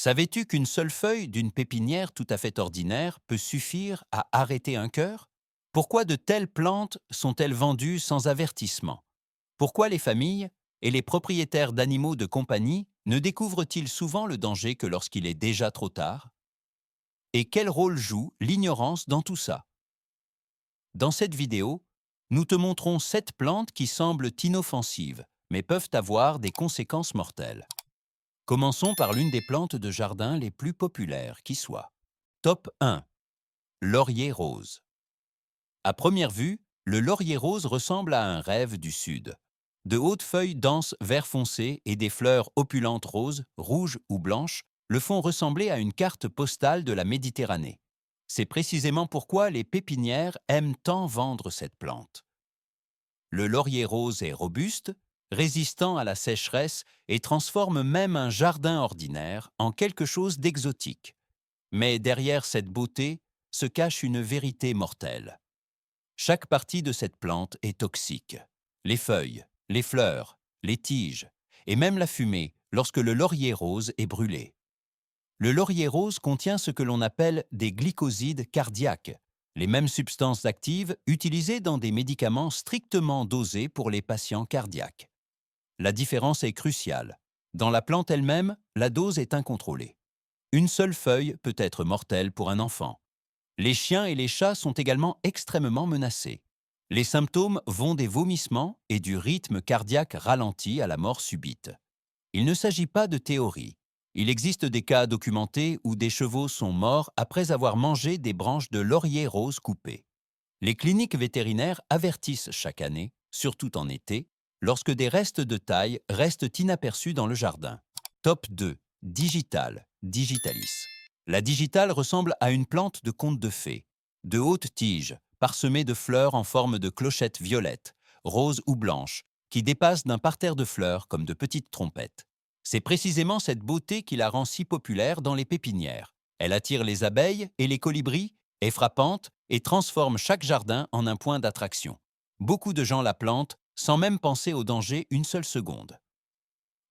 Savais-tu qu'une seule feuille d'une pépinière tout à fait ordinaire peut suffire à arrêter un cœur? Pourquoi de telles plantes sont-elles vendues sans avertissement? Pourquoi les familles et les propriétaires d'animaux de compagnie ne découvrent-ils souvent le danger que lorsqu'il est déjà trop tard? Et quel rôle joue l'ignorance dans tout ça? Dans cette vidéo, nous te montrons 7 plantes qui semblent inoffensives, mais peuvent avoir des conséquences mortelles. Commençons par l'une des plantes de jardin les plus populaires qui soit. Top 1. Laurier rose. À première vue, le laurier rose ressemble à un rêve du sud. De hautes feuilles denses vert foncé et des fleurs opulentes roses, rouges ou blanches le font ressembler à une carte postale de la Méditerranée. C'est précisément pourquoi les pépinières aiment tant vendre cette plante. Le laurier rose est robuste, résistant à la sécheresse et transforme même un jardin ordinaire en quelque chose d'exotique. Mais derrière cette beauté se cache une vérité mortelle. Chaque partie de cette plante est toxique. Les feuilles, les fleurs, les tiges et même la fumée lorsque le laurier rose est brûlé. Le laurier rose contient ce que l'on appelle des glycosides cardiaques, les mêmes substances actives utilisées dans des médicaments strictement dosés pour les patients cardiaques. La différence est cruciale. Dans la plante elle-même, la dose est incontrôlée. Une seule feuille peut être mortelle pour un enfant. Les chiens et les chats sont également extrêmement menacés. Les symptômes vont des vomissements et du rythme cardiaque ralenti à la mort subite. Il ne s'agit pas de théorie. Il existe des cas documentés où des chevaux sont morts après avoir mangé des branches de laurier rose coupées. Les cliniques vétérinaires avertissent chaque année, surtout en été, lorsque des restes de taille restent inaperçus dans le jardin. Top 2. Digital, Digitalis. La digitale ressemble à une plante de conte de fées. De hautes tiges, parsemées de fleurs en forme de clochettes violettes, roses ou blanches, qui dépassent d'un parterre de fleurs comme de petites trompettes. C'est précisément cette beauté qui la rend si populaire dans les pépinières. Elle attire les abeilles et les colibris, est frappante et transforme chaque jardin en un point d'attraction. Beaucoup de gens la plantent sans même penser au danger une seule seconde.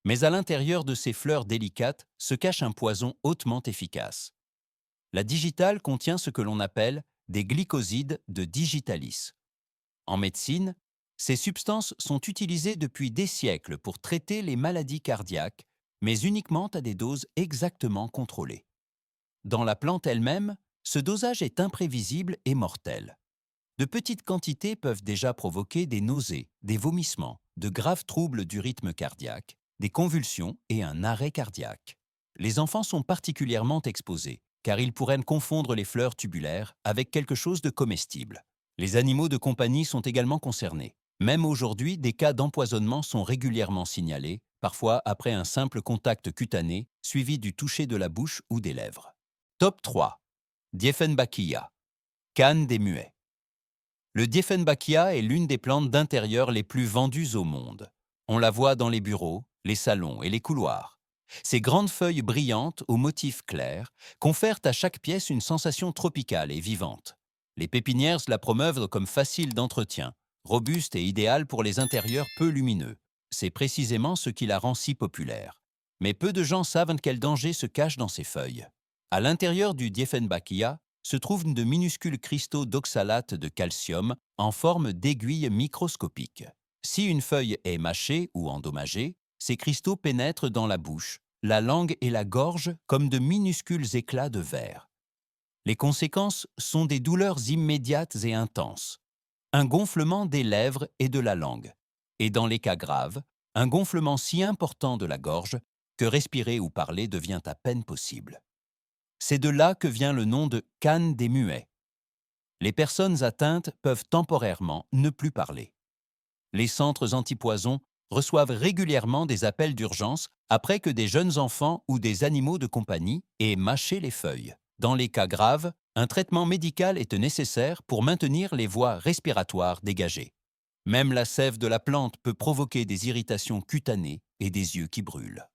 Mais à l'intérieur de ces fleurs délicates se cache un poison hautement efficace. La digitale contient ce que l'on appelle des glycosides de digitalis. En médecine, ces substances sont utilisées depuis des siècles pour traiter les maladies cardiaques, mais uniquement à des doses exactement contrôlées. Dans la plante elle-même, ce dosage est imprévisible et mortel. De petites quantités peuvent déjà provoquer des nausées, des vomissements, de graves troubles du rythme cardiaque, des convulsions et un arrêt cardiaque. Les enfants sont particulièrement exposés, car ils pourraient confondre les fleurs tubulaires avec quelque chose de comestible. Les animaux de compagnie sont également concernés. Même aujourd'hui, des cas d'empoisonnement sont régulièrement signalés, parfois après un simple contact cutané, suivi du toucher de la bouche ou des lèvres. Top 3. Dieffenbachia, canne des muets. Le Dieffenbachia est l'une des plantes d'intérieur les plus vendues au monde. On la voit dans les bureaux, les salons et les couloirs. Ses grandes feuilles brillantes aux motifs clairs confèrent à chaque pièce une sensation tropicale et vivante. Les pépinières la promeuvent comme facile d'entretien, robuste et idéale pour les intérieurs peu lumineux. C'est précisément ce qui la rend si populaire. Mais peu de gens savent quel danger se cache dans ses feuilles. À l'intérieur du Dieffenbachia se trouvent de minuscules cristaux d'oxalate de calcium en forme d'aiguilles microscopiques. Si une feuille est mâchée ou endommagée, ces cristaux pénètrent dans la bouche, la langue et la gorge comme de minuscules éclats de verre. Les conséquences sont des douleurs immédiates et intenses, un gonflement des lèvres et de la langue, et dans les cas graves, un gonflement si important de la gorge que respirer ou parler devient à peine possible. C'est de là que vient le nom de canne des muets. Les personnes atteintes peuvent temporairement ne plus parler. Les centres antipoison reçoivent régulièrement des appels d'urgence après que des jeunes enfants ou des animaux de compagnie aient mâché les feuilles. Dans les cas graves, un traitement médical est nécessaire pour maintenir les voies respiratoires dégagées. Même la sève de la plante peut provoquer des irritations cutanées et des yeux qui brûlent.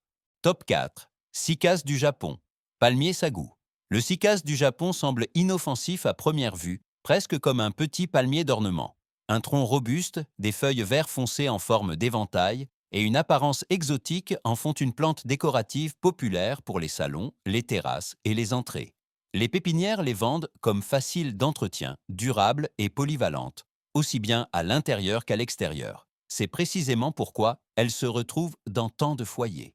Top 4. Cycas du Japon, palmier sagou. Le cycas du Japon semble inoffensif à première vue, presque comme un petit palmier d'ornement. Un tronc robuste, des feuilles vert foncé en forme d'éventail et une apparence exotique en font une plante décorative populaire pour les salons, les terrasses et les entrées. Les pépinières les vendent comme faciles d'entretien, durables et polyvalentes, aussi bien à l'intérieur qu'à l'extérieur. C'est précisément pourquoi elles se retrouvent dans tant de foyers.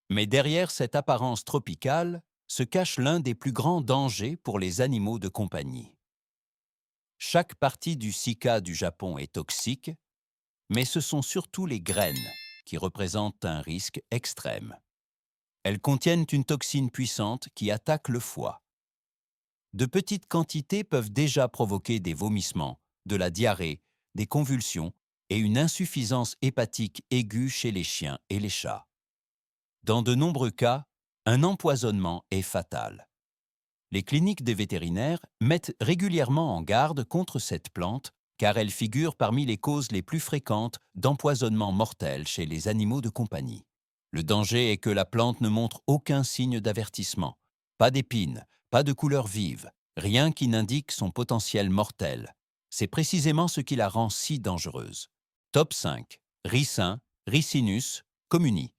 Mais derrière cette apparence tropicale se cache l'un des plus grands dangers pour les animaux de compagnie. Chaque partie du cycas du Japon est toxique, mais ce sont surtout les graines qui représentent un risque extrême. Elles contiennent une toxine puissante qui attaque le foie. De petites quantités peuvent déjà provoquer des vomissements, de la diarrhée, des convulsions et une insuffisance hépatique aiguë chez les chiens et les chats. Dans de nombreux cas, un empoisonnement est fatal. Les cliniques des vétérinaires mettent régulièrement en garde contre cette plante car elle figure parmi les causes les plus fréquentes d'empoisonnement mortel chez les animaux de compagnie. Le danger est que la plante ne montre aucun signe d'avertissement. Pas d'épines, pas de couleur vive, rien qui n'indique son potentiel mortel. C'est précisément ce qui la rend si dangereuse. Top 5. Ricin, Ricinus, communis.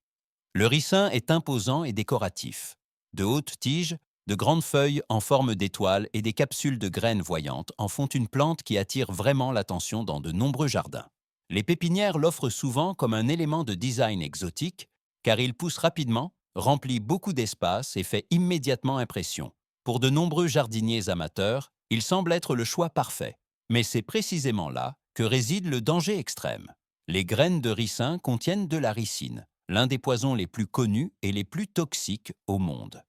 Le ricin est imposant et décoratif. De hautes tiges, de grandes feuilles en forme d'étoile et des capsules de graines voyantes en font une plante qui attire vraiment l'attention dans de nombreux jardins. Les pépinières l'offrent souvent comme un élément de design exotique, car il pousse rapidement, remplit beaucoup d'espace et fait immédiatement impression. Pour de nombreux jardiniers amateurs, il semble être le choix parfait. Mais c'est précisément là que réside le danger extrême. Les graines de ricin contiennent de la ricine, l'un des poisons les plus connus et les plus toxiques au monde.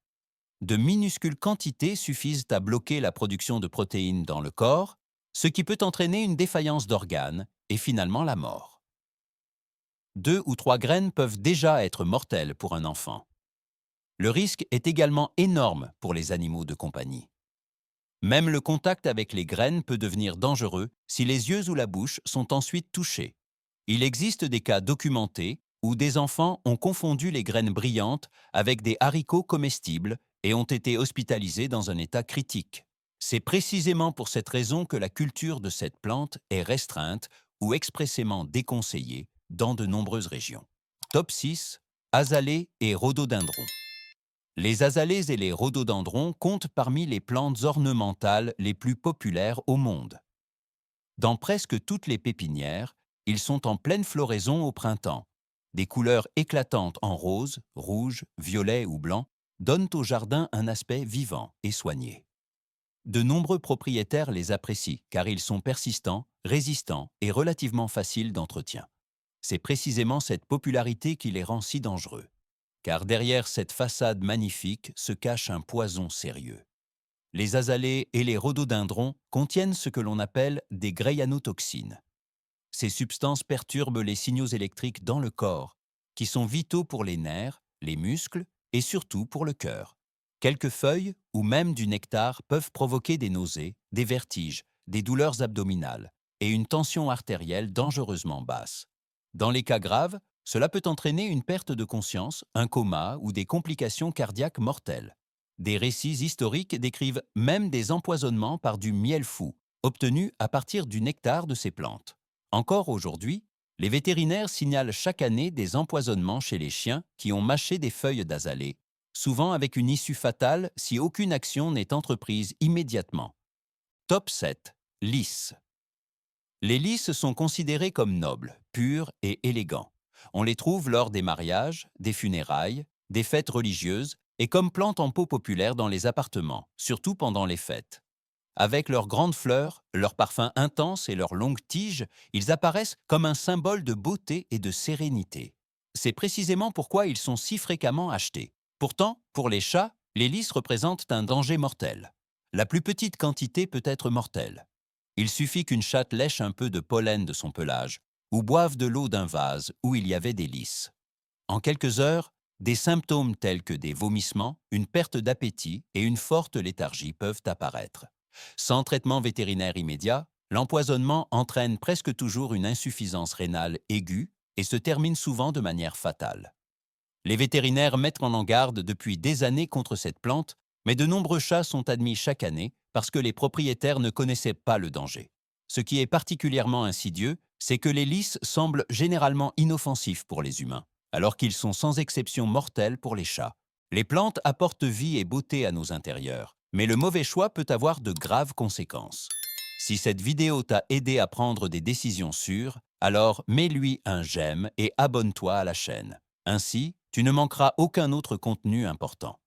De minuscules quantités suffisent à bloquer la production de protéines dans le corps, ce qui peut entraîner une défaillance d'organes et finalement la mort. 2 ou 3 graines peuvent déjà être mortelles pour un enfant. Le risque est également énorme pour les animaux de compagnie. Même le contact avec les graines peut devenir dangereux si les yeux ou la bouche sont ensuite touchés. Il existe des cas documentés où des enfants ont confondu les graines brillantes avec des haricots comestibles et ont été hospitalisés dans un état critique. C'est précisément pour cette raison que la culture de cette plante est restreinte ou expressément déconseillée dans de nombreuses régions. Top 6. Azalées et rhododendrons. Les azalées et les rhododendrons comptent parmi les plantes ornementales les plus populaires au monde. Dans presque toutes les pépinières, ils sont en pleine floraison au printemps. Des couleurs éclatantes en rose, rouge, violet ou blanc donnent au jardin un aspect vivant et soigné. De nombreux propriétaires les apprécient car ils sont persistants, résistants et relativement faciles d'entretien. C'est précisément cette popularité qui les rend si dangereux. Car derrière cette façade magnifique se cache un poison sérieux. Les azalées et les rhododendrons contiennent ce que l'on appelle des greyanotoxines. Ces substances perturbent les signaux électriques dans le corps, qui sont vitaux pour les nerfs, les muscles et surtout pour le cœur. Quelques feuilles ou même du nectar peuvent provoquer des nausées, des vertiges, des douleurs abdominales et une tension artérielle dangereusement basse. Dans les cas graves, cela peut entraîner une perte de conscience, un coma ou des complications cardiaques mortelles. Des récits historiques décrivent même des empoisonnements par du miel fou, obtenu à partir du nectar de ces plantes. Encore aujourd'hui, les vétérinaires signalent chaque année des empoisonnements chez les chiens qui ont mâché des feuilles d'azalée, souvent avec une issue fatale si aucune action n'est entreprise immédiatement. Top 7. Lys. Les lys sont considérés comme nobles, purs et élégants. On les trouve lors des mariages, des funérailles, des fêtes religieuses et comme plantes en pot populaires dans les appartements, surtout pendant les fêtes. Avec leurs grandes fleurs, leur parfum intense et leurs longues tiges, ils apparaissent comme un symbole de beauté et de sérénité. C'est précisément pourquoi ils sont si fréquemment achetés. Pourtant, pour les chats, les lys représentent un danger mortel. La plus petite quantité peut être mortelle. Il suffit qu'une chatte lèche un peu de pollen de son pelage ou boive de l'eau d'un vase où il y avait des lys. En quelques heures, des symptômes tels que des vomissements, une perte d'appétit et une forte léthargie peuvent apparaître. Sans traitement vétérinaire immédiat, l'empoisonnement entraîne presque toujours une insuffisance rénale aiguë et se termine souvent de manière fatale. Les vétérinaires mettent en garde depuis des années contre cette plante, mais de nombreux chats sont admis chaque année parce que les propriétaires ne connaissaient pas le danger. Ce qui est particulièrement insidieux, C'est que les lys semblent généralement inoffensifs pour les humains, alors qu'ils sont sans exception mortels pour les chats. Les plantes apportent vie et beauté à nos intérieurs, mais le mauvais choix peut avoir de graves conséquences. Si cette vidéo t'a aidé à prendre des décisions sûres, alors mets-lui un j'aime et abonne-toi à la chaîne. Ainsi, tu ne manqueras aucun autre contenu important.